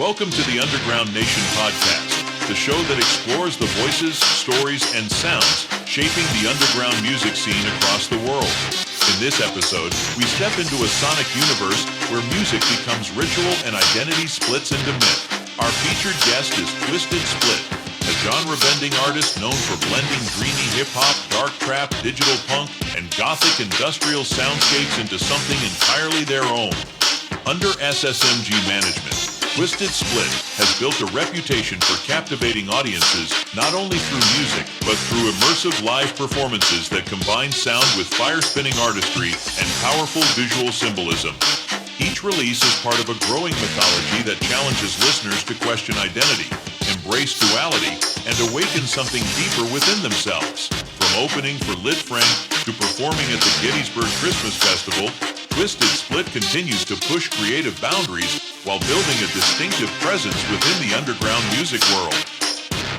Welcome to the Underground Nation podcast, the show that explores the voices, stories, and sounds shaping the underground music scene across the world. In this episode, we step into a sonic universe where music becomes ritual and identity splits into myth. Our featured guest is Twisted Split, a genre-bending artist known for blending dreamy hip-hop, dark trap, digital punk, and gothic industrial soundscapes into something entirely their own. Under SSMG management, Twisted Split has built a reputation for captivating audiences not only through music, but through immersive live performances that combine sound with fire-spinning artistry and powerful visual symbolism. Each release is part of a growing mythology that challenges listeners to question identity, embrace duality, and awaken something deeper within themselves. From opening for Lit Friend to performing at the Gettysburg Christmas Festival, Twisted Split continues to push creative boundaries while building a distinctive presence within the underground music world.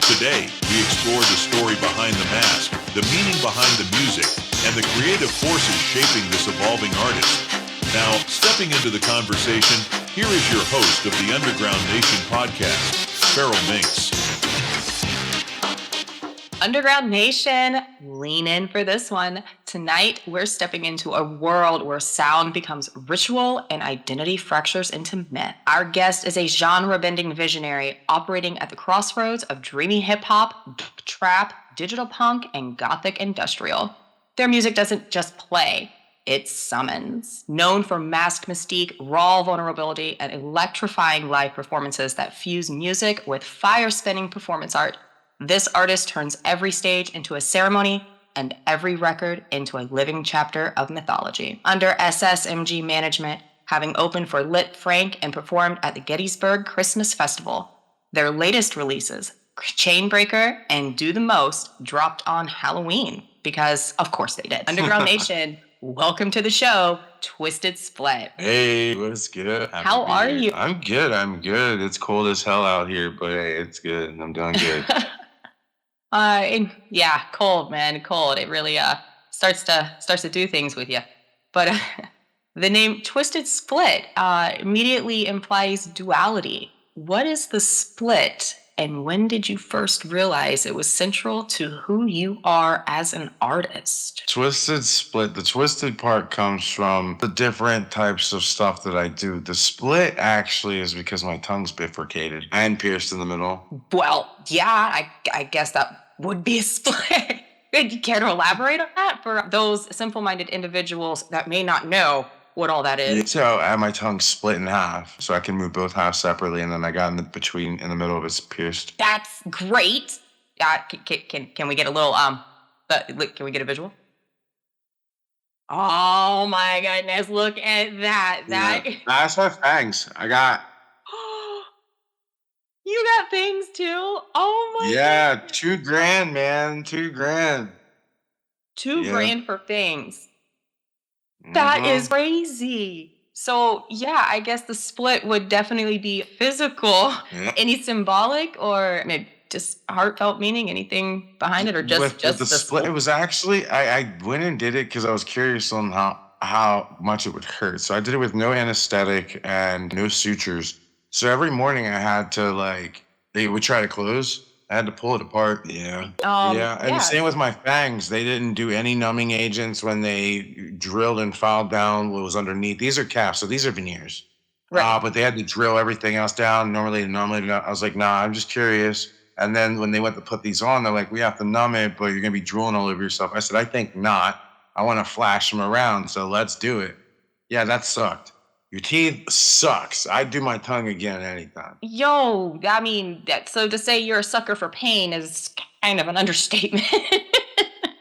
Today, we explore the story behind the mask, the meaning behind the music, and the creative forces shaping this evolving artist. Now, stepping into the conversation, here is your host of the Underground Nation podcast, Feral Minx. Underground Nation, lean in for this one. Tonight, we're stepping into a world where sound becomes ritual and identity fractures into myth. Our guest is a genre-bending visionary operating at the crossroads of dreamy hip-hop, trap, digital punk, and gothic industrial. Their music doesn't just play, it summons. Known for masked mystique, raw vulnerability, and electrifying live performances that fuse music with fire-spinning performance art, this artist turns every stage into a ceremony and every record into a living chapter of mythology. Under SSMG management, having opened for Lit Frank and performed at the Gettysburg Christmas Festival, their latest releases, Chainbreaker and Do the Most, dropped on Halloween because, of course, they did. Underground Nation, welcome to the show, Twisted Split. Hey, what's good? How are you? I'm good. It's cold as hell out here, but hey, it's good. I'm doing good. Yeah, cold, man, cold. It really starts to do things with you. But the name Twisted Split immediately implies duality. What is the split, and when did you first realize it was central to who you are as an artist? Twisted Split. The twisted part comes from the different types of stuff that I do. The split actually is because my tongue's bifurcated and pierced in the middle. Well, yeah, I guess that would be a split. You care to elaborate on that for those simple-minded individuals that may not know what all that is? So I have my tongue split in half, so I can move both halves separately, and then I got in the middle of it's pierced. That's great. Can we get a little can we get a visual? Oh my goodness! Look at that. That's my fangs. I got. You got things too? Oh my goodness. $2,000, man. $2,000. $2,000 for things. That is crazy. So yeah, I guess the split would definitely be physical. Yeah. Any symbolic or maybe just heartfelt meaning, anything behind it, or just the split? It was actually I went and did it because I was curious on how much it would hurt. So I did it with no anesthetic and no sutures. So every morning I had to they would try to close. I had to pull it apart. Yeah. And same with my fangs. They didn't do any numbing agents when they drilled and filed down what was underneath. These are caps, so these are veneers. Right. But they had to drill everything else down. Normally, I was like, nah, I'm just curious. And then when they went to put these on, they're like, we have to numb it, but you're going to be drooling all over yourself. I said, I think not. I want to flash them around, so let's do it. Yeah, that sucked. Your teeth sucks. I'd do my tongue again anytime. Yo, I mean, so to say you're a sucker for pain is kind of an understatement.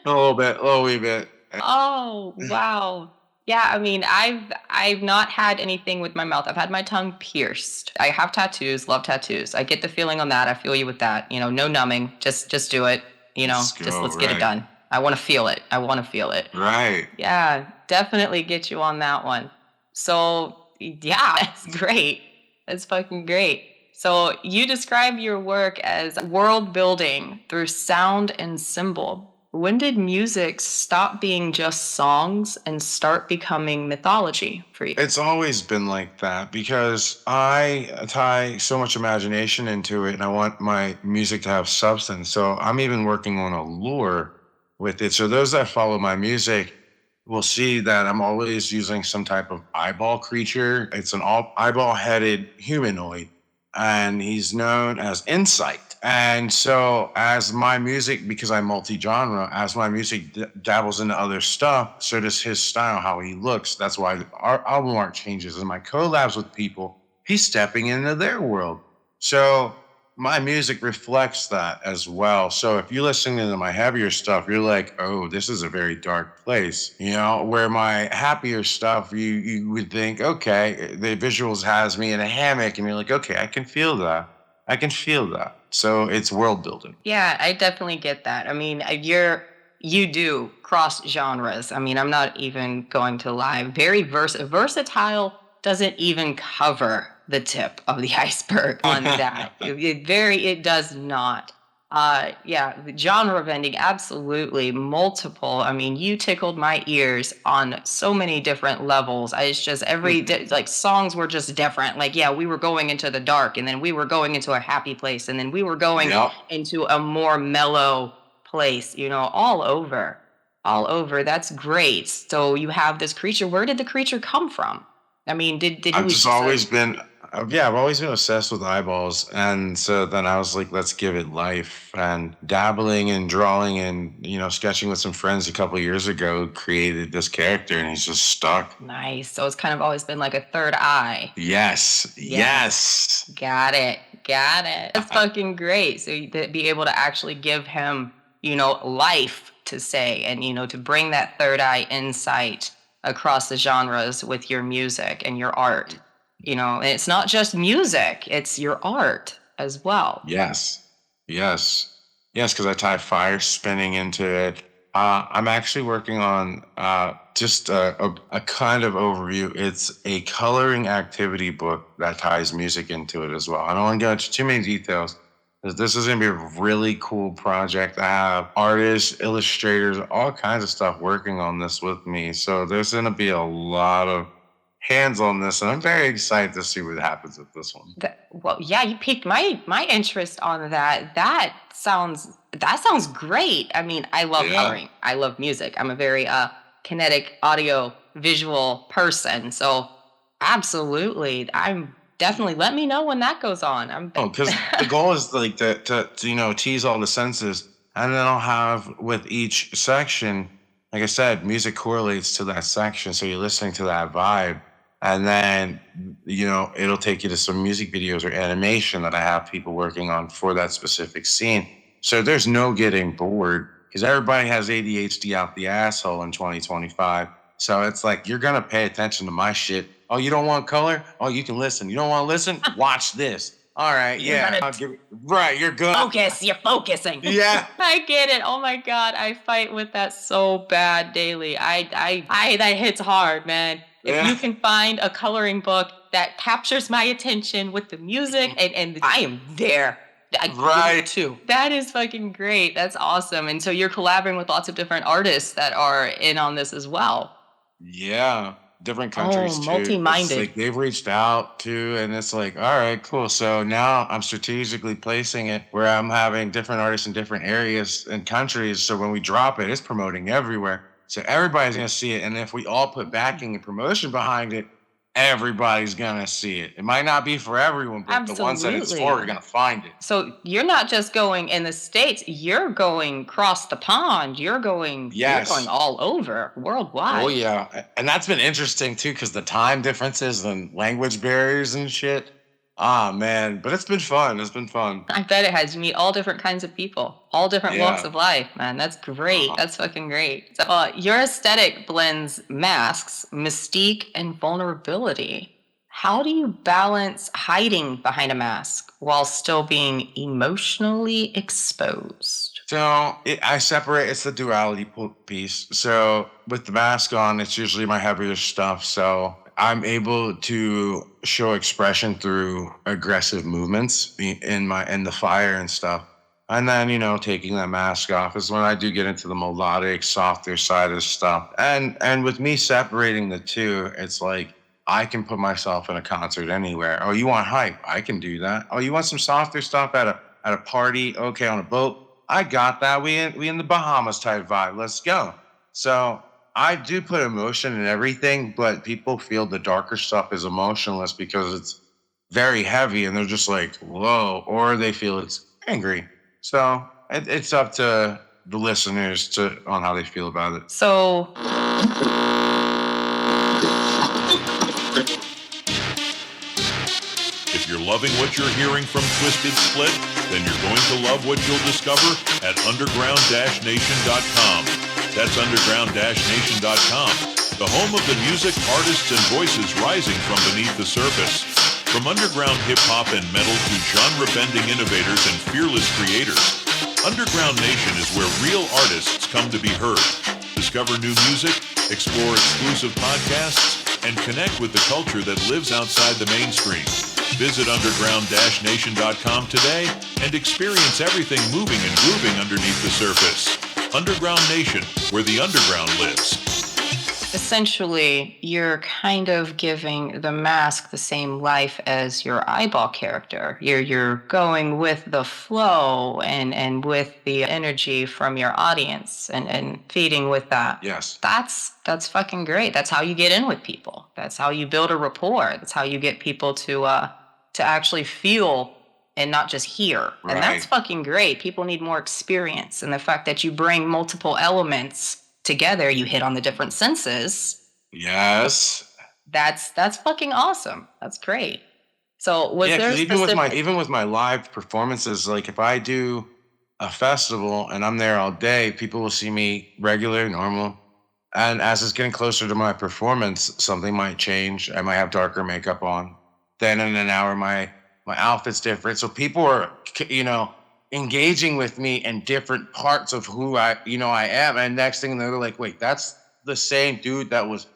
A wee bit. Oh, wow. Yeah, I mean, I've not had anything with my mouth. I've had my tongue pierced. I have tattoos, love tattoos. I get the feeling on that. I feel you with that. No numbing. Just do it. Let's get it done. I want to feel it. Right. Yeah, definitely get you on that one. So, yeah, that's great. That's fucking great. So you describe your work as world building through sound and symbol. When did music stop being just songs and start becoming mythology for you? It's always been like that because I tie so much imagination into it and I want my music to have substance. So I'm even working on a lore with it. So those that follow my music will see that I'm always using some type of eyeball creature. It's an all eyeball headed humanoid and he's known as Insight. And so, as my music, because I'm multi genre, as my music dabbles into other stuff, so does his style, how he looks. That's why our album art changes. And my collabs with people, he's stepping into their world. So, my music reflects that as well. So, if you're listening to my heavier stuff, you're like, oh, this is a very dark place. You know, where my happier stuff, you would think, okay, the visuals has me in a hammock, and you're like, okay, I can feel that. I can feel that. So it's world building. Yeah, I definitely get that. I mean, you do cross genres. I mean, I'm not even going to lie. Very versatile doesn't even cover the tip of the iceberg on that. It does not. Yeah, the genre bending, absolutely multiple. I mean, you tickled my ears on so many different levels. It's just like songs were just different. Like, yeah, we were going into the dark, and then we were going into a happy place, and then we were going Yep. into a more mellow place. All over. That's great. So you have this creature. Where did the creature come from? I mean, did he I've was just just a always been, yeah, I've always been obsessed with eyeballs. And so then I was like, let's give it life. And dabbling and drawing and, sketching with some friends a couple of years ago created this character and he's just stuck. nice? So it's kind of always been like a third eye. Yes. Yeah. Yes. Got it. Got it. That's fucking great. So to be able to actually give him, life to say and, to bring that third eye insight across the genres with your music and your art, and it's not just music, it's your art as well. Yes. Yes. Yes, because I tie fire spinning into it. I'm actually working on just a kind of overview. It's a coloring activity book that ties music into it as well. I don't want to go into too many details because this is going to be a really cool project. I have artists, illustrators, all kinds of stuff working on this with me. So there's going to be a lot of hands on this, and I'm very excited to see what happens with this one. Well, yeah, you piqued my interest on that. That sounds great. I mean, I love Yeah. coloring. I love music. I'm a very kinetic audio visual person. So absolutely. I'm definitely let me know when that goes on. Oh, because the goal is like to tease all the senses, and then I'll have with each section, like I said, music correlates to that section, so you're listening to that vibe, and then it'll take you to some music videos or animation that I have people working on for that specific scene. So there's no getting bored because everybody has ADHD out the asshole in 2025. So it's like you're gonna pay attention to my shit. Oh, you don't want color? Oh, you can listen. You don't want to listen? Watch this. All right, You're yeah. gonna Right, you're good. focus. You're focusing. Yeah. I get it. Oh my god, I fight with that so bad daily. I that hits hard, man. If Yeah. you can find a coloring book that captures my attention with the music, and I am there. Right. Too. That is fucking great. That's awesome. And so you're collaborating with lots of different artists that are in on this as well. Yeah. Different countries too. It's Multi-minded. like they've reached out to, and it's like, all right, cool. So now I'm strategically placing it where I'm having different artists in different areas and countries. So when we drop it, it's promoting everywhere. So everybody's gonna see it. And if we all put backing and promotion behind it, everybody's gonna see it. It might not be for everyone, but the ones that it's for Absolutely. are gonna find it. So you're not just going in the States, you're going across the pond. You're going Yes. all over, Oh worldwide. yeah, and that's been interesting too, because the time differences and language barriers and shit. Ah man, but it's been fun. It's been fun. I bet it has. You meet all different kinds of people, all different walks Yeah. of life, man. That's great. Uh-huh. That's fucking great. So, your aesthetic blends masks, mystique, and vulnerability. How do you balance hiding behind a mask while still being emotionally exposed? So I separate. It's the duality piece. So with the mask on, it's usually my heavier stuff. So I'm able to show expression through aggressive movements in the fire and stuff. And then, taking that mask off is when I do get into the melodic, softer side of stuff. And with me separating the two, it's like I can put myself in a concert anywhere. Oh, you want hype? I can do that. Oh, you want some softer stuff at a party? Okay, on a boat. I got that. We in the Bahamas type vibe. Let's go. So I do put emotion in everything, but people feel the darker stuff is emotionless because it's very heavy and they're just like, whoa, or they feel it's angry. So it's up to the listeners to on how they feel about it. So If you're loving what you're hearing from Twisted Split, then you're going to love what you'll discover at underground-nation.com. That's underground-nation.com, the home of the music, artists, and voices rising from beneath the surface. From underground hip-hop and metal to genre-bending innovators and fearless creators, Underground Nation is where real artists come to be heard. Discover new music, explore exclusive podcasts, and connect with the culture that lives outside the mainstream. Visit underground-nation.com today and experience everything moving and grooving underneath the surface. Underground Nation, where the underground lives. essentially, you're kind of giving the mask the same life as your eyeball character. You're going with the flow and with the energy from your audience and feeding with that. Yes. That's fucking great. That's how you get in with people. That's how you build a rapport. That's how you get people to actually feel and not just hear. Right. And that's fucking great. People need more experience. And the fact that you bring multiple elements together, you hit on the different senses. Yes. That's fucking awesome. That's great. So was Yeah, there because even with my live performances, like if I do a festival and I'm there all day, people will see me regular, normal. And as it's getting closer to my performance, something might change. I might have darker makeup on. Then in an hour, my outfit's different. So people are, engaging with me in different parts of who I am. And next thing they're like, wait, that's the same dude that was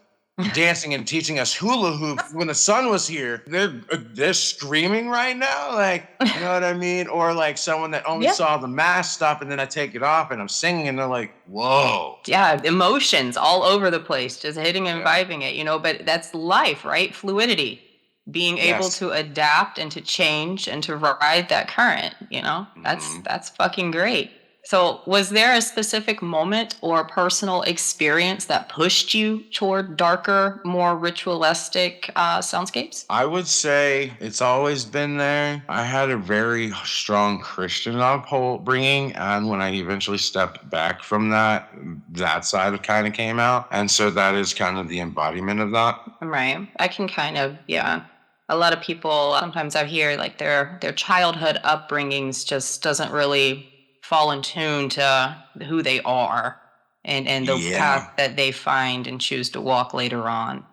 dancing and teaching us hula hoops when the sun was here. They're screaming right now, like, you know what I mean? Or like someone that only Yeah. saw the mask stuff and then I take it off and I'm singing and they're like, whoa. Yeah, emotions all over the place, just hitting and Yeah. vibing it, but that's life, right? Fluidity. Being able Yes. to adapt and to change and to ride that current, Mhm. that's fucking great. So was there a specific moment or personal experience that pushed you toward darker, more ritualistic soundscapes? I would say it's always been there. I had a very strong Christian upbringing, and when I eventually stepped back from that side kind of came out, and so that is kind of the embodiment of that. Right. I can kind of, yeah. A lot of people, sometimes I hear like their childhood upbringings just doesn't really fall in tune to who they are and the Yeah. path that they find and choose to walk later on.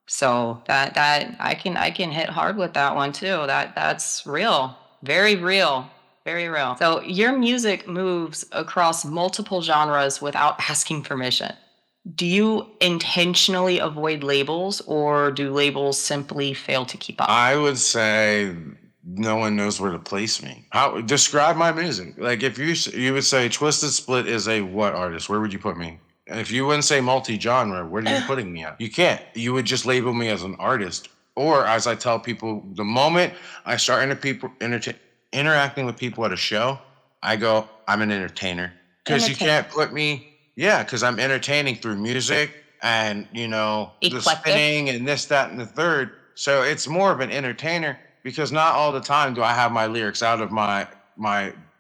So that I can hit hard with that one too. That's real. Very real. Very real. So your music moves across multiple genres without asking permission. Do you intentionally avoid labels or do labels simply fail to keep up? I would say no one knows where to place me. How describe my music? Like if you would say Twisted Split is a what artist? Where would you put me? And if you wouldn't say multi-genre, where are you putting me at? You can't. You would just label me as an artist. Or as I tell people, the moment I start interacting with people at a show, I go, I'm an entertainer. Because you can't put me, yeah, because I'm entertaining through music and, the Eclectic. spinning and this, that, and the third. So it's more of an entertainer because not all the time do I have my lyrics out of my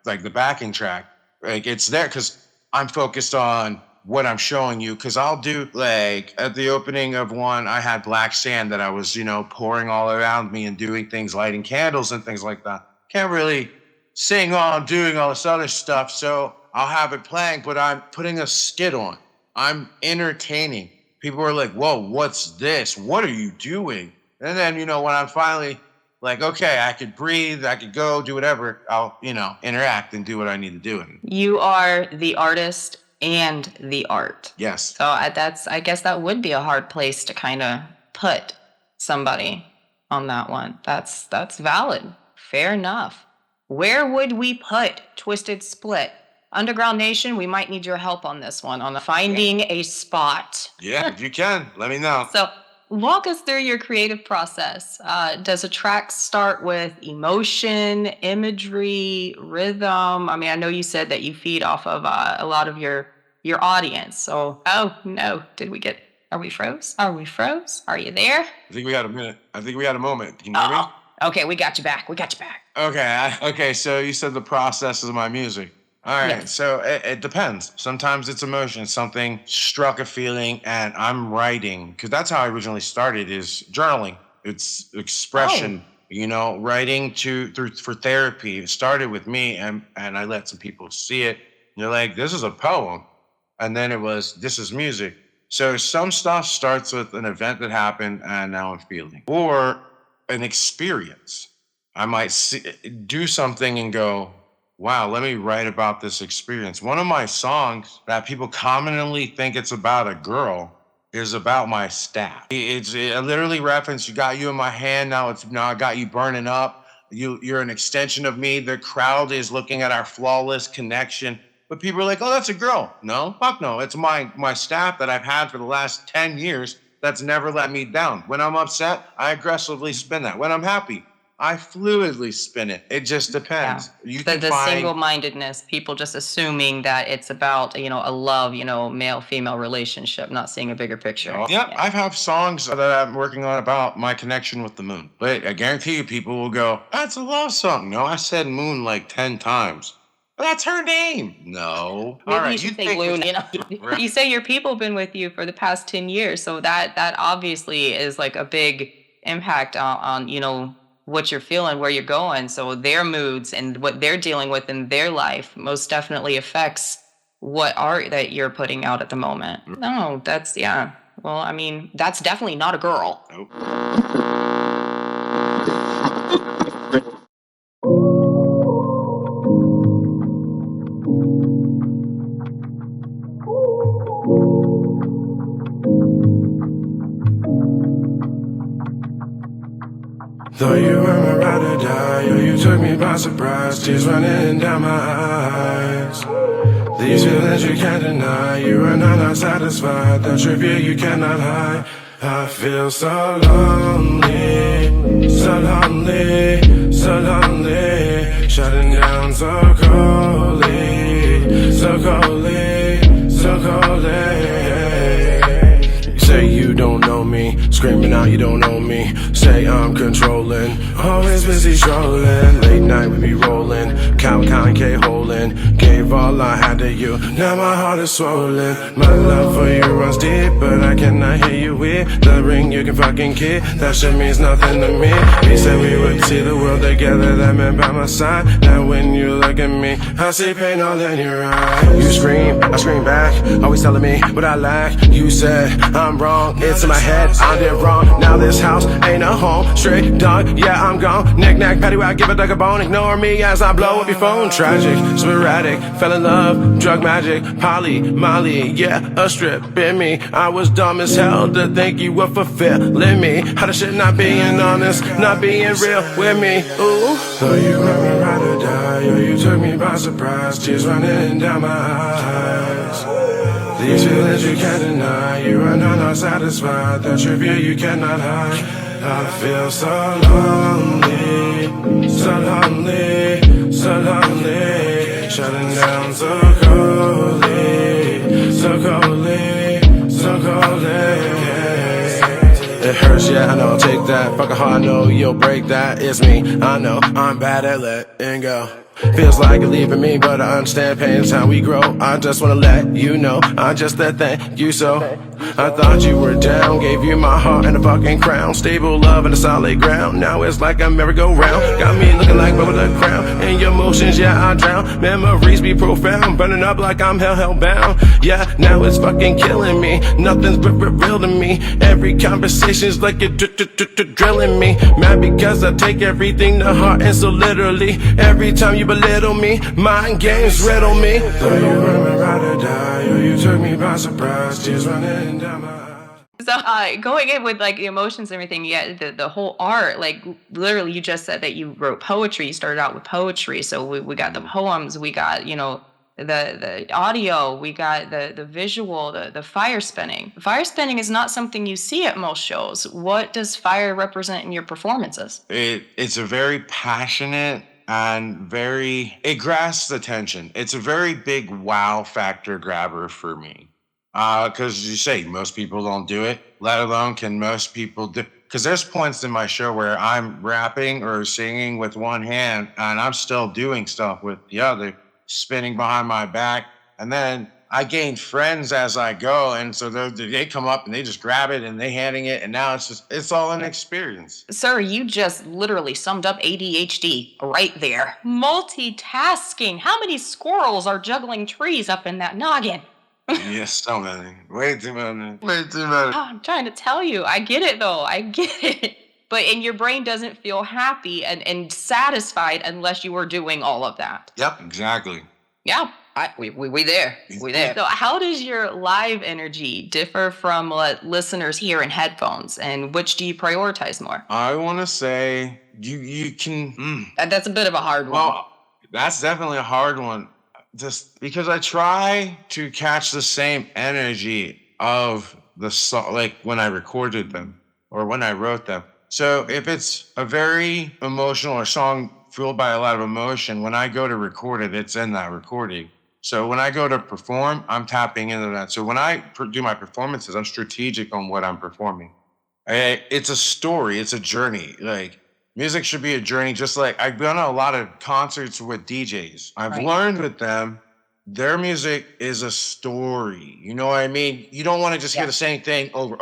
like the backing track. Like it's there because I'm focused on what I'm showing you. Because I'll do like at the opening of one, I had black sand that I was pouring all around me and doing things, lighting candles and things like that. Can't really sing while I'm doing all this other stuff. So I'll have it playing, but I'm putting a skit on. I'm entertaining. People are like, whoa, what's this? What are you doing? And then, when I'm finally like, okay, I could breathe, I could go, do whatever, I'll, interact and do what I need to do. And You are the artist and the art. yes. So I guess that would be a hard place to kind of put somebody on that one. That's valid. Fair enough. Where would we put Twisted Split? Underground Nation, we might need your help on this one, on finding a spot. Yeah, if you can, let me know. So, walk us through your creative process. Does a track start with emotion, imagery, rhythm? I mean, I know you said that you feed off of a lot of your audience. So, oh no, are we froze? Are we froze? Are you there? I think we had a minute. I think we had a moment. Can you hear me? Okay, we got you back. Okay, so you said the process of my music. All right, Yes. so it depends. Sometimes it's emotion. Something struck a feeling, and I'm writing because that's how I originally started. Is journaling. It's expression. Writing for therapy. It started with me, and I let some people see it. And they're like, "This is a poem," and then it was, "This is music." So some stuff starts with an event that happened, and now I'm feeling, or an experience. I might do something and go, wow, let me write about this experience. One of my songs that people commonly think it's about a girl is about my staff. It's literally reference, you got you in my hand, now I got you burning up. You're an extension of me. The crowd is looking at our flawless connection. But people are like, oh, that's a girl. No, fuck no. It's my staff that I've had for the last 10 years that's never let me down. When I'm upset, I aggressively spin that. When I'm happy, I fluidly spin it. It just depends. Yeah. The single-mindedness, people just assuming that it's about, a love, male-female relationship, not seeing a bigger picture. Yeah, I've had songs that I'm working on about my connection with the moon. But I guarantee you people will go, that's a love song. No, I said moon like 10 times. But that's her name. No. Maybe all right, you think Luna. You say your people have been with you for the past 10 years. So that obviously is like a big impact on what you're feeling, where you're going. So their moods and what they're dealing with in their life most definitely affects what art that you're putting out at the moment. No, yeah. Well, I mean, that's definitely not a girl. Nope. Though you were my ride or die, you took me by surprise, tears running down my eyes. These feelings you can't deny, you are not satisfied, the truth you cannot hide. I feel so lonely, so lonely, so lonely, shutting down so coldly, so coldly, so coldly. Say you don't know me, screaming out you don't know me. Say I'm controlling, always busy trolling. Late night we be rolling, count K holding. Gave all I had to you, now my heart is swollen. My love for you runs deep, but I cannot hear you with the ring you can fucking keep. That shit means nothing to me. We said we would see the world together, that meant by my side. Now when you look at me, I see pain all in your eyes. You scream, I scream back, always telling me what I lack. You said I'm wrong, it's in my head, I did wrong. Now this house ain't a home, straight dog, yeah I'm gone. Knick-knack, paddywhack, give a dog a bone. Ignore me as I blow up your phone. Tragic, sporadic, fell in love, drug magic, Polly, Molly, yeah, a strip in me. I was dumb as hell to think you were fulfilling me. How the shit not being honest, not being real with me, ooh. Though you were my ride or die, you took me by surprise, tears running down my eyes. These feelings you can't deny, you are not satisfied, the truth you cannot hide. I feel so lonely, so lonely, so lonely, shutting down so coldly, so coldly, so coldly. It hurts, yeah, I know, take that. Fuck a heart, I know you'll break that. It's me, I know, I'm bad at letting go. Feels like you're leaving me, but I understand pain is how we grow. I just wanna let you know, I just said thank you so. I thought you were down, gave you my heart and a fucking crown. Stable love and a solid ground, now it's like a merry-go-round. Got me looking like Bubba the Crown, in your emotions, yeah I drown. Memories be profound, burning up like I'm hell-bound. Yeah, now it's fucking killing me, nothing's real to me. Every conversation's like you're drilling me. Mad because I take everything to heart and so literally. Every time you belittle me, mind games riddle me. Though you were my ride or die, you took me by surprise, tears running down my eyes. So going in with like the emotions and everything, yeah, the whole art, like literally you just said that you wrote poetry. You started out with poetry. So we got the poems, we got, the audio, we got the visual, the fire spinning. Fire spinning is not something you see at most shows. What does fire represent in your performances? It's a very passionate and it grasps attention. It's a very big wow factor grabber for me. Because you say most people don't do it, let alone can most people do. Because there's points in my show where I'm rapping or singing with one hand and I'm still doing stuff with the other, spinning behind my back. And then I gain friends as I go. And so they come up and they just grab it and they handing it. And now it's all an experience. Sir, you just literally summed up ADHD right there. Multitasking. How many squirrels are juggling trees up in that noggin? Yes, so many. Way too many. Way too many. I'm trying to tell you. I get it, though. I get it. And your brain doesn't feel happy and satisfied unless you are doing all of that. Yep, exactly. Yeah, we there. We there. So how does your live energy differ from what listeners hear in headphones? And which do you prioritize more? I want to say you can... That's a bit of a hard one. Well, that's definitely a hard one. Just because I try to catch the same energy of the song, like when I recorded them or when I wrote them. So if it's a very emotional or song fueled by a lot of emotion, when I go to record it, it's in that recording. So when I go to perform, I'm tapping into that. So when I do my performances, I'm strategic on what I'm performing. It's a story. It's a journey. Like, music should be a journey, just like I've been on a lot of concerts with DJs. I've learned with them, their music is a story. You know what I mean? You don't want to just hear the same thing over,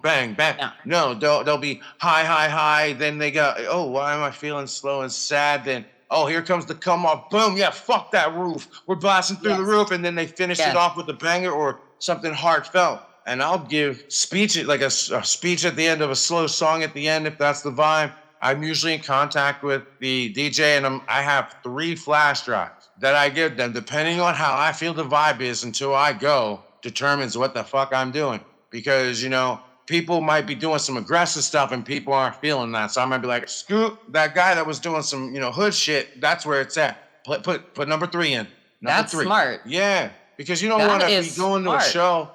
bang, bang. No, they'll be high. Then they go, oh, why am I feeling slow and sad? Then, oh, here comes the come off. Boom, yeah, fuck that roof. We're blasting through the roof. And then they finish it off with a banger or something heartfelt. And I'll give speech, like a speech at the end of a slow song at the end, if that's the vibe. I'm usually in contact with the DJ, and I have 3 flash drives that I give them, depending on how I feel the vibe is until I go, determines what the fuck I'm doing. Because, people might be doing some aggressive stuff and people aren't feeling that. So I might be like, scoop, that guy that was doing some, hood shit, that's where it's at. Put number 3 in. That's 3. Smart. Yeah, because you don't want to be going to a show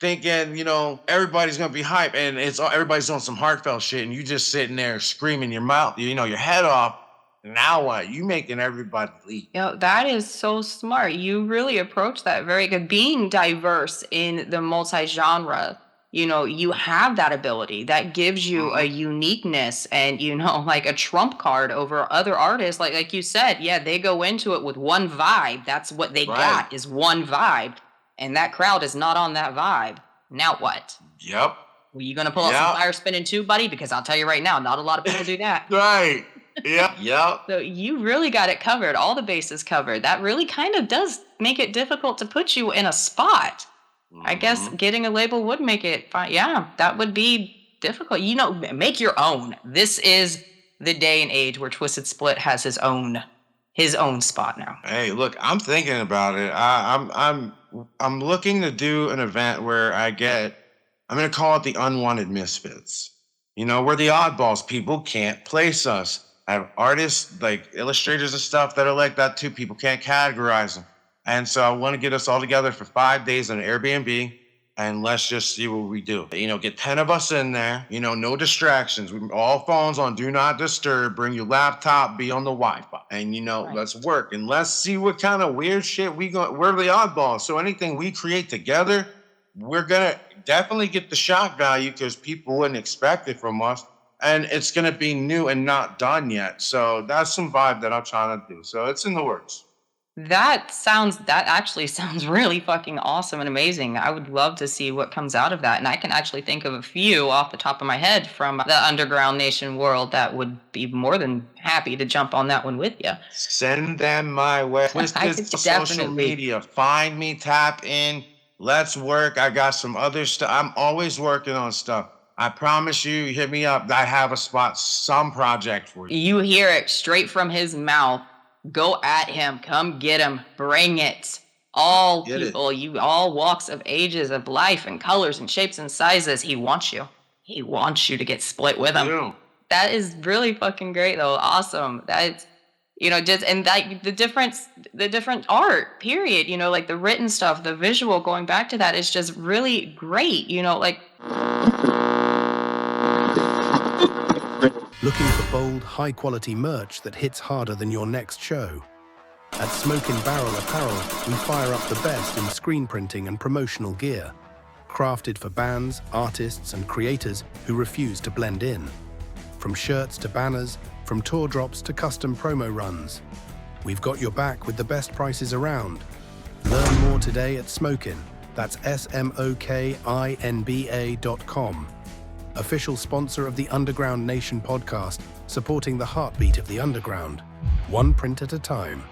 thinking, everybody's going to be hype and everybody's doing some heartfelt shit and you just sitting there screaming your mouth, your head off. Now what? You making everybody leave. That is so smart. You really approach that very good. Being diverse in the multi-genre, you have that ability that gives you a uniqueness and, like a trump card over other artists. Like you said, they go into it with one vibe. That's what they got is one vibe. And that crowd is not on that vibe. Now what? Yep. Were you going to pull out some fire spinning too, buddy? Because I'll tell you right now, not a lot of people do that. Right. Yep. Yep. So you really got it covered. All the bases covered. That really kind of does make it difficult to put you in a spot. I guess getting a label would make it fine. Yeah, that would be difficult. Make your own. This is the day and age where Twisted Split has his own spot now. Hey, look, I'm thinking about it. I'm looking to do an event where I'm going to call it the Unwanted Misfits. We're the oddballs. People can't place us. I have artists, like illustrators and stuff that are like that too. People can't categorize them. And so I want to get us all together for 5 days on an Airbnb and let's just see what we do. Get 10 of us in there, no distractions. All phones on do not disturb, bring your laptop, be on the Wi-Fi. And, let's work and let's see what kind of weird shit we're the oddballs. So anything we create together, we're going to definitely get the shock value because people wouldn't expect it from us. And it's going to be new and not done yet. So that's some vibe that I'm trying to do. So it's in the works. That actually sounds really fucking awesome and amazing. I would love to see what comes out of that. And I can actually think of a few off the top of my head from the Underground Nation world that would be more than happy to jump on that one with you. Send them my way. Twisted social media. Find me, tap in. Let's work. I got some other stuff. I'm always working on stuff. I promise you, hit me up. I have a spot, some project for you. You hear it straight from his mouth. Go at him. Come get him. Bring it. All Get it. people, all walks of ages of life and colors and shapes and sizes. He wants you. He wants you to get split with him. You. That is really fucking great though. Awesome. That's, just, and like the different art, period, like the written stuff, the visual, going back to that is just really great, like. Looking for bold, high-quality merch that hits harder than your next show? At Smokin' Barrel Apparel, we fire up the best in screen printing and promotional gear, crafted for bands, artists, and creators who refuse to blend in. From shirts to banners, from tour drops to custom promo runs, we've got your back with the best prices around. Learn more today at Smokin'. That's SMOKINBA.com. Official sponsor of the Underground Nation podcast, supporting the heartbeat of the underground, one print at a time.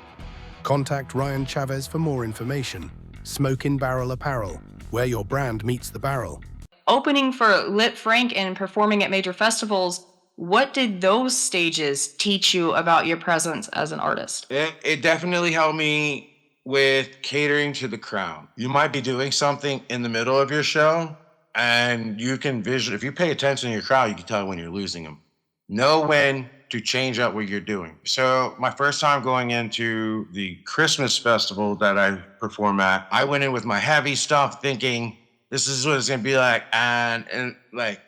Contact Ryan Chavez for more information. Smokin' Barrel Apparel, where your brand meets the barrel. Opening for Lit Frank and performing at major festivals, what did those stages teach you about your presence as an artist? It definitely helped me with catering to the crowd. You might be doing something in the middle of your show, and you can if you pay attention to your crowd, you can tell when you're losing them. Know when to change up what you're doing. So my first time going into the Christmas festival that I perform at, I went in with my heavy stuff thinking this is what it's gonna be like. And like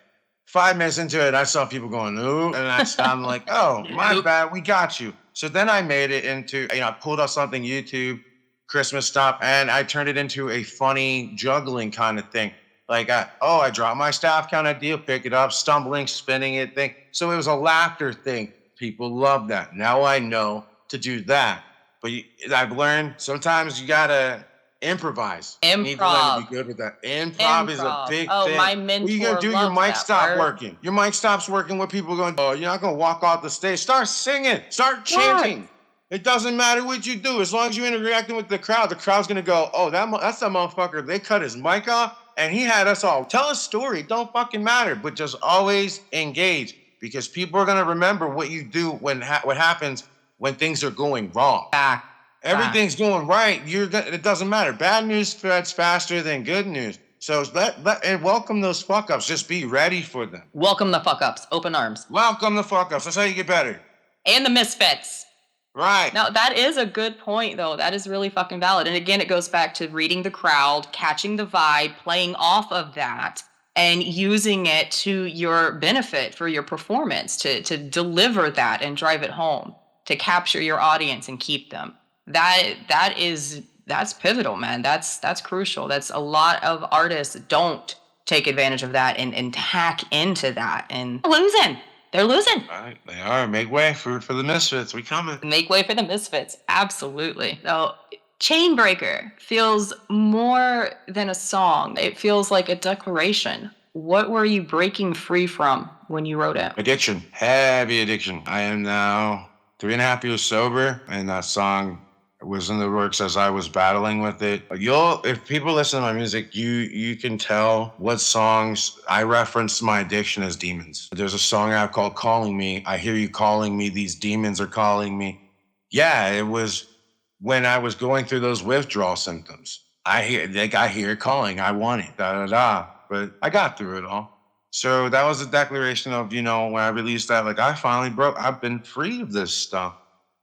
5 minutes into it, I saw people going, ooh, and I sounded like, oh, my bad, we got you. So then I made it into, I pulled up something YouTube, Christmas stuff, and I turned it into a funny juggling kind of thing. Like, I dropped my staff kind of deal, pick it up, stumbling, spinning it thing. So it was a laughter thing. People love that. Now I know to do that. But I've learned sometimes you got to improvise. You need to learn to be good with that. Improv is a big thing. My mentor What are you going to do? Your mic stop working. Your mic stops working. What people are going to do? Oh, you're not going to walk off the stage. Start singing. Start chanting. What? It doesn't matter what you do. As long as you're interacting with the crowd's going to go, oh, that's that motherfucker. They cut his mic off. And he had us all tell a story. It don't fucking matter, but just always engage, because people are gonna remember what you do when what happens when things are going wrong. Everything's going right. It doesn't matter. Bad news spreads faster than good news. So and welcome those fuck ups. Just be ready for them. Welcome the fuck ups. Open arms. Welcome the fuck ups. That's how you get better. And the misfits. Right. Now, that is a good point, though. That is really fucking valid. And again, it goes back to reading the crowd, catching the vibe, playing off of that, and using it to your benefit for your performance, to deliver that and drive it home, to capture your audience and keep them. That's pivotal, man. That's crucial. That's a lot of artists don't take advantage of that and hack into that and losing. They're losing. Right, they are. Make way for the misfits. We coming. Make way for the misfits. Absolutely. So, Chainbreaker feels more than a song. It feels like a declaration. What were you breaking free from when you wrote it? Addiction. Heavy addiction. I am now 3.5 years sober, and that song was in the works as I was battling with it. If people listen to my music, you can tell what songs I reference my addiction as demons. There's a song I have called Calling Me. I hear you calling me. These demons are calling me. Yeah, it was when I was going through those withdrawal symptoms. I hear it calling. I want it, but I got through it all. So that was a declaration of, when I released that, like, I finally I've been free of this stuff,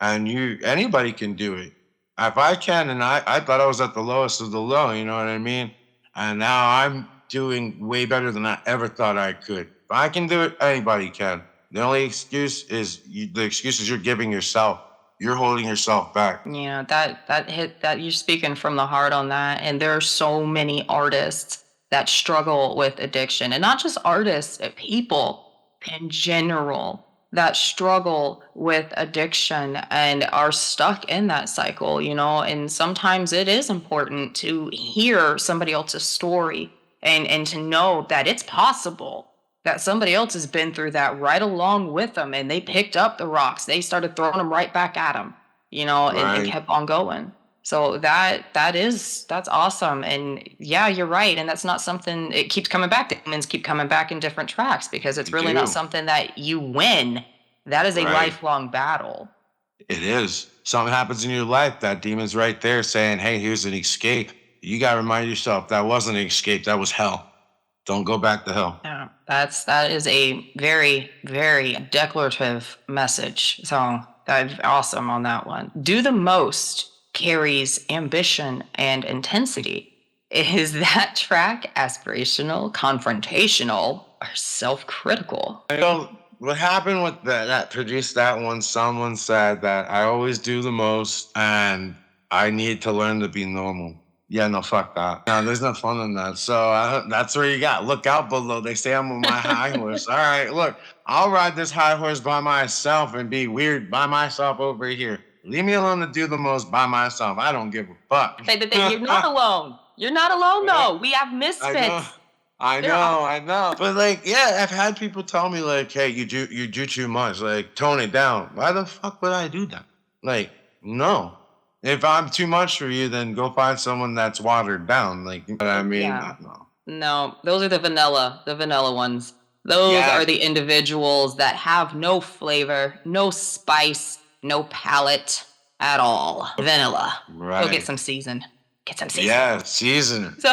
and anybody can do it. If I can, and I thought I was at the lowest of the low, you know what I mean? And now I'm doing way better than I ever thought I could. If I can do it, anybody can. The only excuse is the excuses you're giving yourself. You're holding yourself back. Yeah, that you're speaking from the heart on that. And there are so many artists that struggle with addiction, and not just artists, people in general that struggle with addiction and are stuck in that cycle, and sometimes it is important to hear somebody else's story and to know that it's possible that somebody else has been through that right along with them, and they picked up the rocks, they started throwing them right back at them, and kept on going. So that's awesome. And yeah, you're right. And that's not something, it keeps coming back. Demons keep coming back in different tracks because it's really not something that you win. That is a lifelong battle. It is. Something happens in your life, that demon's right there saying, hey, here's an escape. You got to remind yourself that wasn't an escape, that was hell. Don't go back to hell. Yeah, that is a very, very declarative message. So that's awesome on that one. Do the most carries ambition and intensity. Is that track aspirational, confrontational, or self-critical? I know what happened with that produced that one. Someone said that I always do the most and I need to learn to be normal. Yeah, no, fuck that. No, there's no fun in that. So that's where you got. Look out below. They say I'm on my high horse. All right, look, I'll ride this high horse by myself and be weird by myself over here. Leave me alone to do the most by myself. I don't give a fuck. You're not alone. You're not alone, though. We have I know. misfits. I know. But like, yeah, I've had people tell me like, hey, you do too much. Like, tone it down. Why the fuck would I do that? Like, no. If I'm too much for you, then go find someone that's watered down. Like, you know what I mean? Yeah. No. No, those are the vanilla ones. Those are the individuals that have no flavor, no spice, no palate at all. Vanilla. Right. Go get some season. Get some season. Yeah, seasoner. So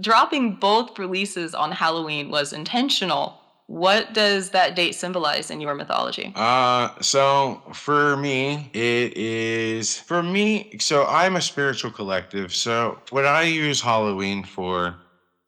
dropping both releases on Halloween was intentional. What does that date symbolize in your mythology? So for me, so I'm a spiritual collective. So what I use Halloween for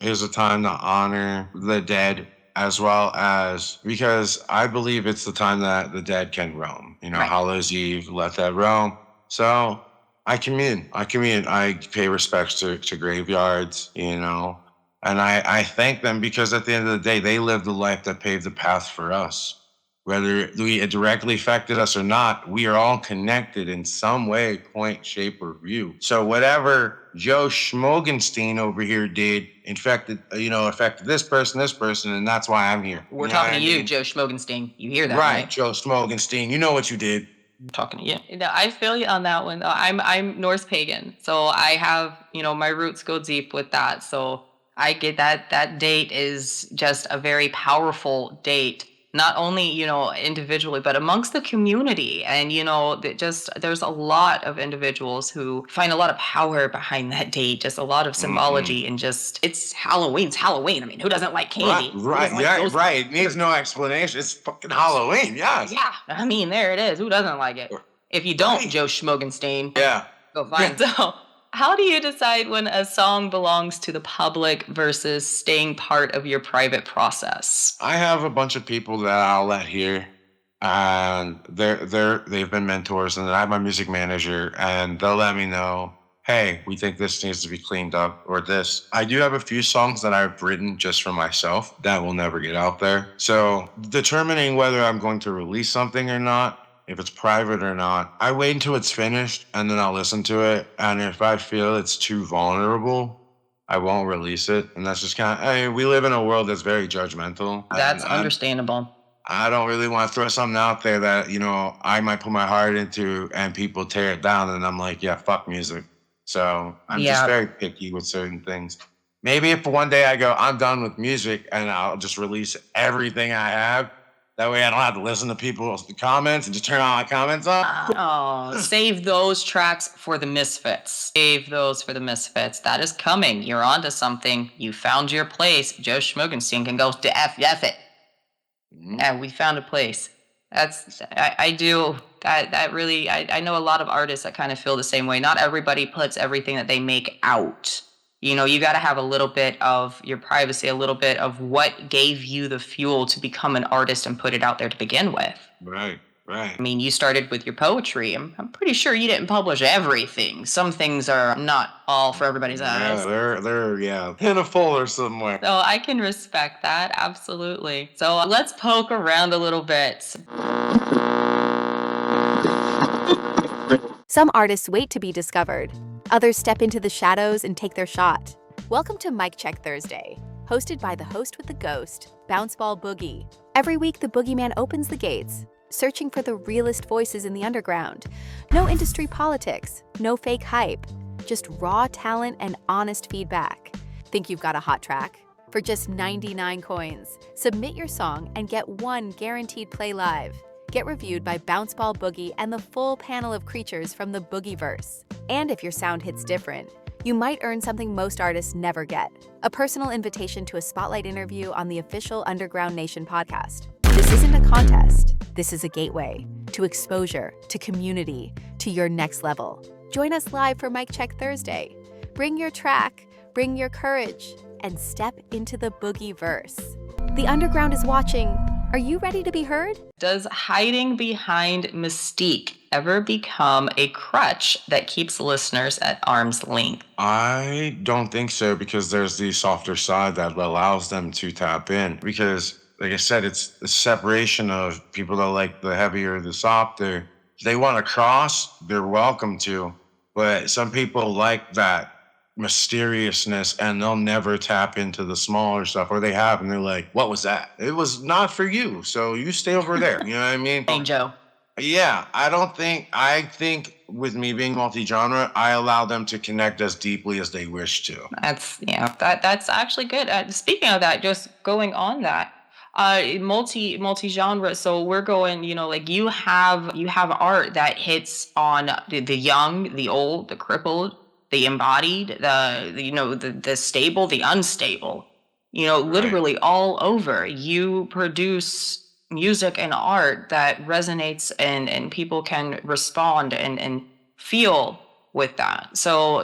is a time to honor the dead as well as because I believe it's the time that the dead can roam. You know, Right. Hallows Eve, let that roam. So I commune. I pay respects to graveyards, you know, and I thank them because at the end of the day, they lived the life that paved the path for us. Whether it directly affected us or not, we are all connected in some way, point, shape, or view. So whatever Joe Schmogenstein over here did affected this person, and that's why I'm here. We're You know talking what to I you, mean? Joe Schmogenstein. You hear that, Right, right? Joe Schmogenstein. You know what you did. I'm talking to you. I feel you on that one. I'm Norse pagan, so I have my roots go deep with that. So I get that date is just a very powerful date, not only individually, but amongst the community. And there's a lot of individuals who find a lot of power behind that date. Just a lot of symbology, and just it's Halloween. It's Halloween. I mean, who doesn't like candy? Who Right, doesn't like yeah, ghosts? right. It needs no explanation. It's fucking Halloween, yes. Yeah, I mean, there it is. Who doesn't like it? If you don't, Right. Joe Schmogenstein, Yeah. go find. So, how do you decide when a song belongs to the public versus staying part of your private process? I have a bunch of people that I'll let hear, and they've been mentors, and I have my music manager, and they'll let me know, hey, we think this needs to be cleaned up, or this. I do have a few songs that I've written just for myself that will never get out there. So determining whether I'm going to release something or not, if it's private or not, I wait until it's finished and then I'll listen to it. And if I feel it's too vulnerable, I won't release it. And that's just we live in a world that's very judgmental. That's And understandable. I don't really want to throw something out there that, I might put my heart into and people tear it down. And I'm like, yeah, fuck music. So I'm just very picky with certain things. Maybe if one day I go, I'm done with music and I'll just release everything I have. That way I don't have to listen to people's comments and just turn all my comments off. Oh, save those tracks for the misfits. Save those for the misfits. That is coming. You're onto something. You found your place. Joe Schmogenstein can go to F it. Yeah, we found a place. I do that really. I know a lot of artists that kind of feel the same way. Not everybody puts everything that they make out. You got to have a little bit of your privacy, a little bit of what gave you the fuel to become an artist and put it out there to begin with. Right. I mean, you started with your poetry. I'm pretty sure you didn't publish everything. Some things are not all for everybody's eyes. Yeah, they're in a folder somewhere. So I can respect that, absolutely. So let's poke around a little bit. Some artists wait to be discovered. Others step into the shadows and take their shot. Welcome to Mic Check Thursday, hosted by the host with the ghost, Bounceball Boogie. Every week, the Boogeyman opens the gates, searching for the realest voices in the underground. No industry politics, no fake hype, just raw talent and honest feedback. Think you've got a hot track? For just 99 coins, submit your song and get one guaranteed play live. get reviewed by Bounceball Boogie and the full panel of creatures from the Boogieverse. And if your sound hits different, you might earn something most artists never get: a personal invitation to a spotlight interview on the official Underground Nation podcast. This isn't a contest. This is a gateway to exposure, to community, to your next level. Join us live for Mic Check Thursday. Bring your track, bring your courage, and step into the Boogieverse. The Underground is watching. Are you ready to be heard? Does hiding behind mystique ever become a crutch that keeps listeners at arm's length? I don't think so, because there's the softer side that allows them to tap in. Because, like I said, it's the separation of people that like the heavier, the softer. If they want to cross, they're welcome to. But some people like that mysteriousness, and they'll never tap into the smaller stuff, or they have, and they're like, what was that? It was not for you, so you stay over there. You know what I mean? Hey, Joe. Yeah, I think with me being multi-genre, I allow them to connect as deeply as they wish to. That's actually good. Speaking of that, just going on that, multi-genre. So we're going, like you have art that hits on the young, the old, the crippled, the embodied, the stable, the unstable, literally all over. You produce music and art that resonates, and people can respond and feel with that. So,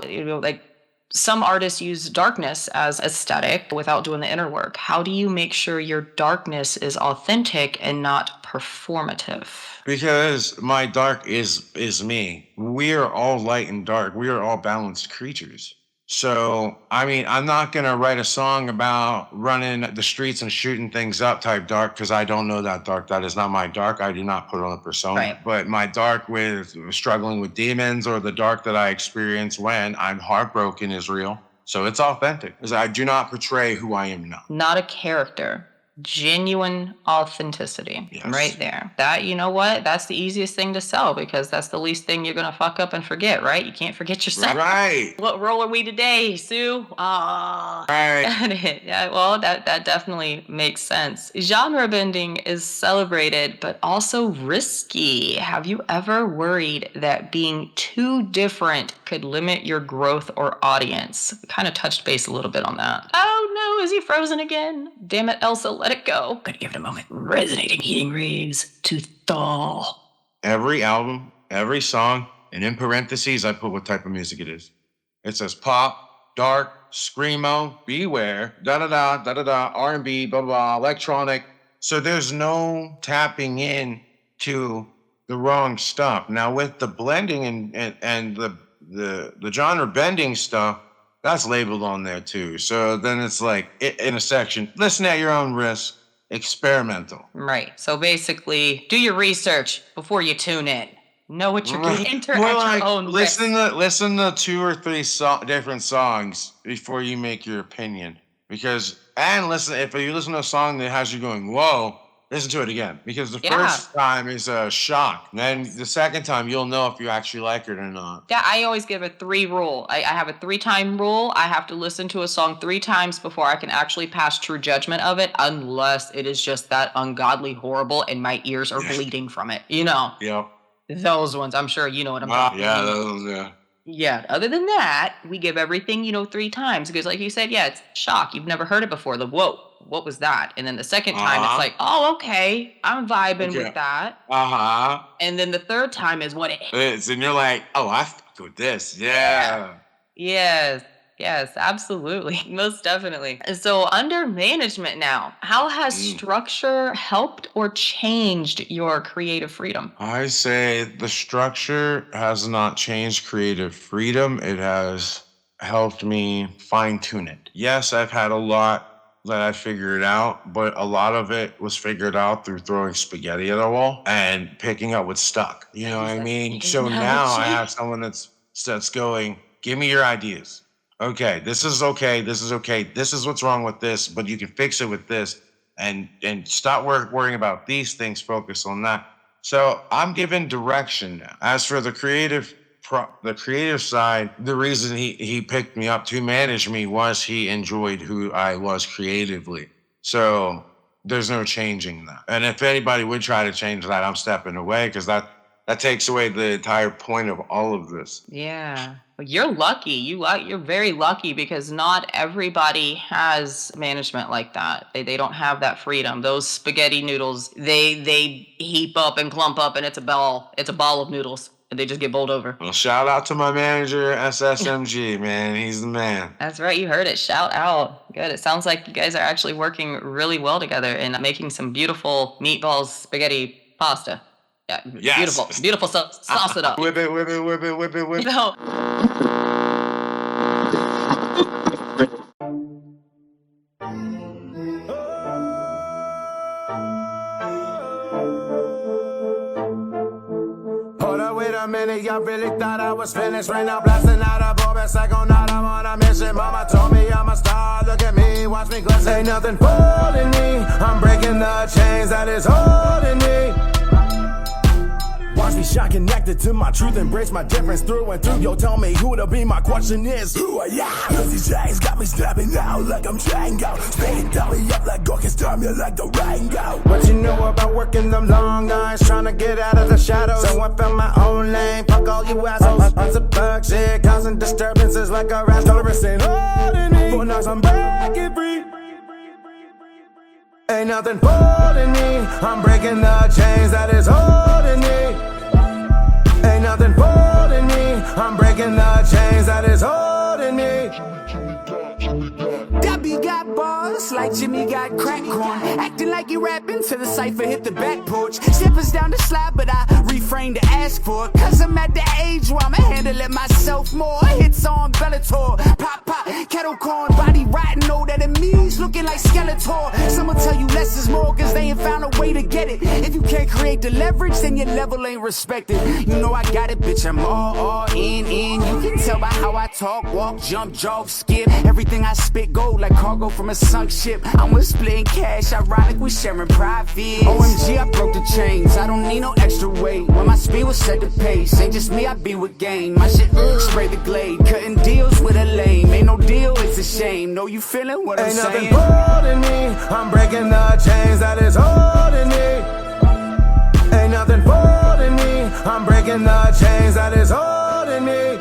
like some artists use darkness as aesthetic without doing the inner work. How do you make sure your darkness is authentic and not performative? Because my dark is me. We are all light and dark. We are all balanced creatures. So, I mean, I'm not going to write a song about running the streets and shooting things up type dark, because I don't know that dark. That is not my dark. I do not put on a persona. Right. But my dark with struggling with demons, or the dark that I experience when I'm heartbroken, is real. So it's authentic, because I do not portray who I am now. Not a character. Genuine authenticity. Yes. Right there. That, you know what? That's the easiest thing to sell, because that's the least thing you're going to fuck up and forget, right? You can't forget yourself. Right. What role are we today, Sue? Right. Yeah, well, that definitely makes sense. Genre bending is celebrated, but also risky. Have you ever worried that being too different could limit your growth or audience? Kind of touched base a little bit on that. Oh no, is he frozen again? Damn it, Elsa, let it go. Gotta give it a moment. Resonating heating rays to thaw. Every album, every song, and in parentheses, I put what type of music it is. It says pop, dark, screamo, beware, da-da-da, da-da-da, R&B, blah, blah, electronic. So there's no tapping in to the wrong stuff. Now, with the blending and the genre bending stuff, that's labeled on there too. So then it's like, in a section, listen at your own risk, experimental. Right. So basically, do your research before you tune in. Know what you're getting into at More your like, own risk. listen to 2 or 3 different songs before you make your opinion. If you listen to a song that has you going, whoa, listen to it again. Because the first time is a shock. Then the second time, you'll know if you actually like it or not. Yeah, I always give a 3 rule. I have a 3-time rule. I have to listen to a song 3 times before I can actually pass true judgment of it, unless it is just that ungodly horrible and my ears are bleeding from it. Yep. Those ones. I'm sure you know what I'm talking Yeah, about. those, yeah. Yeah, other than that, we give everything, 3 times. Because like you said, yeah, it's shock. You've never heard it before. Whoa, what was that? And then the second time, it's like, oh, okay, I'm vibing with that. Uh-huh. And then the third time is what it is. And you're like, oh, I fucked with this. Yeah. Yes, absolutely. Most definitely. And so under management now, how has structure helped or changed your creative freedom? I say the structure has not changed creative freedom. It has helped me fine tune it. Yes, I've had a lot that I figured out, but a lot of it was figured out through throwing spaghetti at a wall and picking up what stuck. You know what I mean? So now I have someone that's going, give me your ideas. Okay, this is okay. This is okay. This is what's wrong with this, but you can fix it with this, and stop worrying about these things. Focus on that. So I'm given direction now. As for the creative side, the reason he picked me up to manage me was he enjoyed who I was creatively. So there's no changing that. And if anybody would try to change that, I'm stepping away, because that takes away the entire point of all of this. Yeah. Well, you're lucky. You're very lucky, because not everybody has management like that. They don't have that freedom. Those spaghetti noodles, they heap up and clump up, and it's a ball of noodles, and they just get bowled over. Well, shout out to my manager, SSMG, man. He's the man. That's right. You heard it. Shout out. Good. It sounds like you guys are actually working really well together and making some beautiful meatballs, spaghetti, pasta. Yeah, Yes. Beautiful sauce it up. Whip it, whip it, whip it, whip it, whip it. No. Hold up, wait a minute, y'all really thought I was finished. Right now, blasting out a bomb, and second out, I'm on a mission. Mama told me I'm a star, look at me, watch me glisten. Ain't nothing holding me, I'm breaking the chains that is holding me. Watch me shine connected to my truth, embrace my difference through and through. Yo, tell me who to be, my question is who I am. Cause these chains got me snapping out like I'm Django. Spinning down me up like Gorky, stir me like the Rango. What you know about working them long nights, trying to get out of the shadows? So I found my own lane, fuck all you assholes. On some bug shit, causing disturbances like a rash. Tolerance ain't holding me, but now I'm back and free. Ain't nothing holding me, I'm breaking the chains that is holding me. Ain't nothing holding me, I'm breaking the chains that is holding me. Debbie got bars like Jimmy got crack corn. Acting like you rapping to the cypher hit the back porch. Steppers down the slab, but I refrain to ask for it. Cause I'm at the age where I'ma handle it myself more. Hits on Bellator, pop, kettle corn, body rotten, no enemies looking like Skeletor. Some will tell you less is more cause they ain't found a way to get it. If you can't create the leverage, then your level ain't respected. You know I got it, bitch, I'm all in. You can tell by how I talk, walk, jump, jog, skip. Everything I spit gold like cargo from a sunk ship. I'm with splitting cash, ironic, we sharing profits. OMG, I broke the chains, I don't need no extra weight. When my speed was set to pace, ain't just me, I be with game. My shit, spray the glade, cutting deals with a lame. Ain't no deal, it's a shame. Know you feeling what I'm saying? Ain't nothing holding me, I'm breaking the chains that is holding me. Ain't nothing holding me, I'm breaking the chains that is holding me.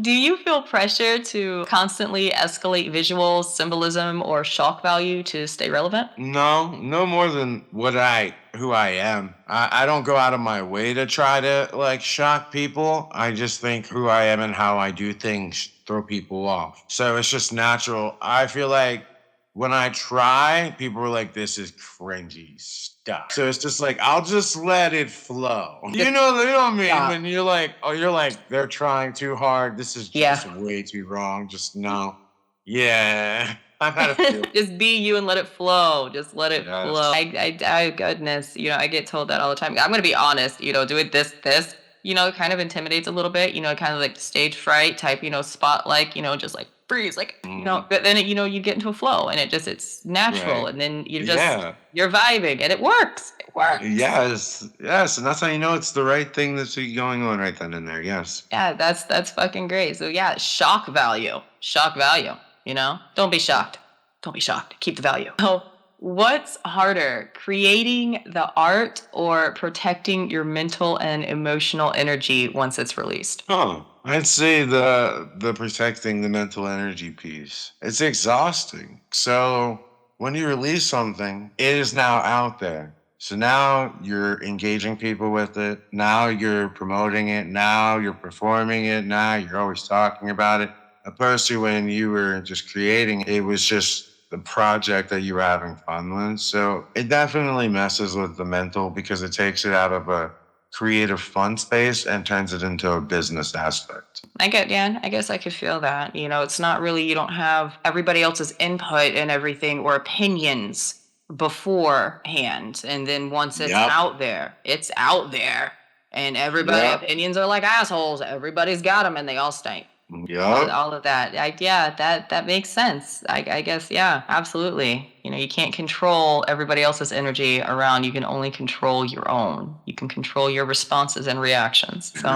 Do you feel pressure to constantly escalate visuals, symbolism, or shock value to stay relevant? No more than who I am. I don't go out of my way to try to like shock people. I just think who I am and how I do things throw people off. So it's just natural. I feel like when I try, people are like, this is cringy stuff. So it's just like, I'll just let it flow. You know what I mean? Yeah. When you're like, they're trying too hard. This is just way too wrong. Just no. Yeah. I've had a few. Just be you and let it flow. Just let it Yes. flow. I goodness, I get told that all the time. I'm going to be honest, doing this, it kind of intimidates a little bit, kind of like stage fright type, spotlight, just like freeze, like, but then, you get into a flow and it's natural. Right. And then you're vibing and it works. It works. Yes. And that's how you know it's the right thing that's going on right then and there. Yes. Yeah, that's fucking great. So yeah, shock value. Don't be shocked. Keep the value. So what's harder, creating the art or protecting your mental and emotional energy once it's released? I'd say the protecting the mental energy piece. It's exhausting. So when you release something, it is now out there. So now you're engaging people with it. Now you're promoting it. Now you're performing it. Now you're always talking about it. Opposed to when you were just creating, it was just the project that you were having fun with. So it definitely messes with the mental because it takes it out of a creative fun space and turns it into a business aspect. I guess I could feel that. It's not really, you don't have everybody else's input and everything or opinions beforehand. And then once it's out there, And everybody opinions are like assholes. Everybody's got them, and they all stink. Yeah. All of that. That makes sense. I guess, yeah, absolutely. You can't control everybody else's energy around. You can only control your own. You can control your responses and reactions. So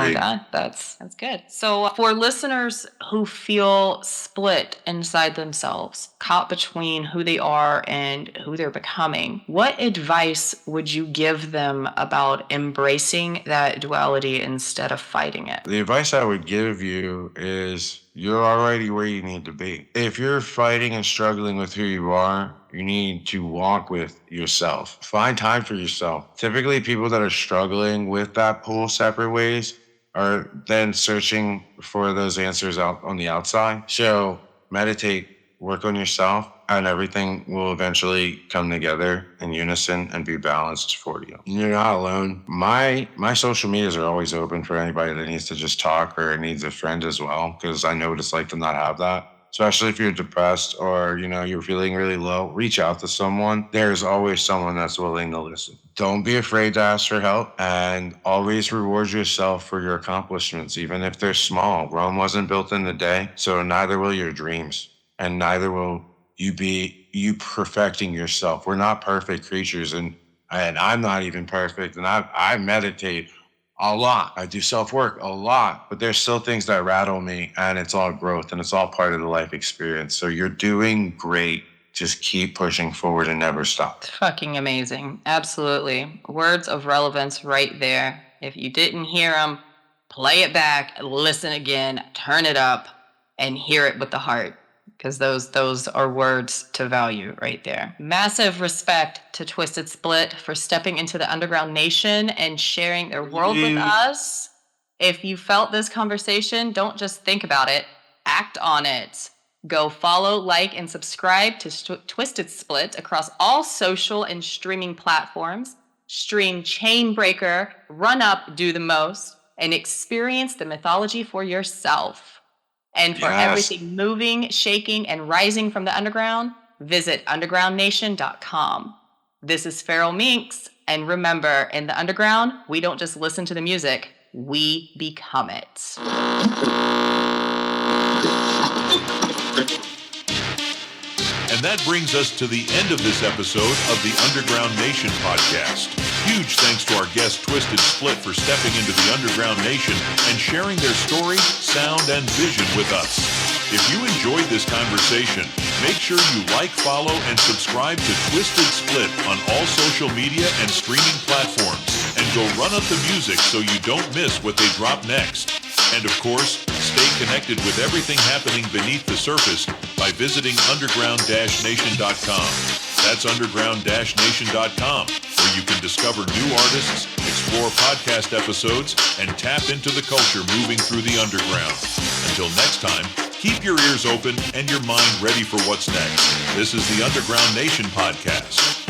that's good. So for listeners who feel split inside themselves, caught between who they are and who they're becoming, what advice would you give them about embracing that duality instead of fighting it? The advice I would give you is you're already where you need to be. If you're fighting and struggling with who you are, you need to walk with yourself. Find time for yourself. Typically, people that are struggling with that pull separate ways are then searching for those answers out on the outside. So meditate, work on yourself, and everything will eventually come together in unison and be balanced for you. You're not alone. My social medias are always open for anybody that needs to just talk or needs a friend as well, because I know what it's like to not have that. Especially if you're depressed or, you're feeling really low, reach out to someone. There's always someone that's willing to listen. Don't be afraid to ask for help, and always reward yourself for your accomplishments, even if they're small. Rome wasn't built in a day, so neither will your dreams, and neither will you perfecting yourself. We're not perfect creatures, and I'm not even perfect, and I meditate a lot. I do self-work a lot, but there's still things that rattle me, and it's all growth, and it's all part of the life experience. So you're doing great. Just keep pushing forward and never stop. It's fucking amazing. Absolutely. Words of relevance right there. If you didn't hear them, play it back, listen again, turn it up, and hear it with the heart. Because those are words to value right there. Massive respect to Twisted Split for stepping into the Underground Nation and sharing their world with us. If you felt this conversation, don't just think about it, act on it. Go follow, like, and subscribe to Twisted Split across all social and streaming platforms. Stream Chainbreaker, Run Up, Do the Most, and experience the mythology for yourself. And for everything moving, shaking, and rising from the underground, visit undergroundnation.com. This is Feral Minx, and remember, in the underground, we don't just listen to the music, we become it. And that brings us to the end of this episode of the Underground Nation podcast. Huge thanks to our guest Twisted Split for stepping into the Underground Nation and sharing their story, sound, and vision with us. If you enjoyed this conversation, make sure you like, follow, and subscribe to Twisted Split on all social media and streaming platforms. And go run up the music so you don't miss what they drop next. And of course, stay connected with everything happening beneath the surface by visiting underground-nation.com. That's underground-nation.com, where you can discover new artists, explore podcast episodes, and tap into the culture moving through the underground. Until next time, keep your ears open and your mind ready for what's next. This is the Underground Nation podcast.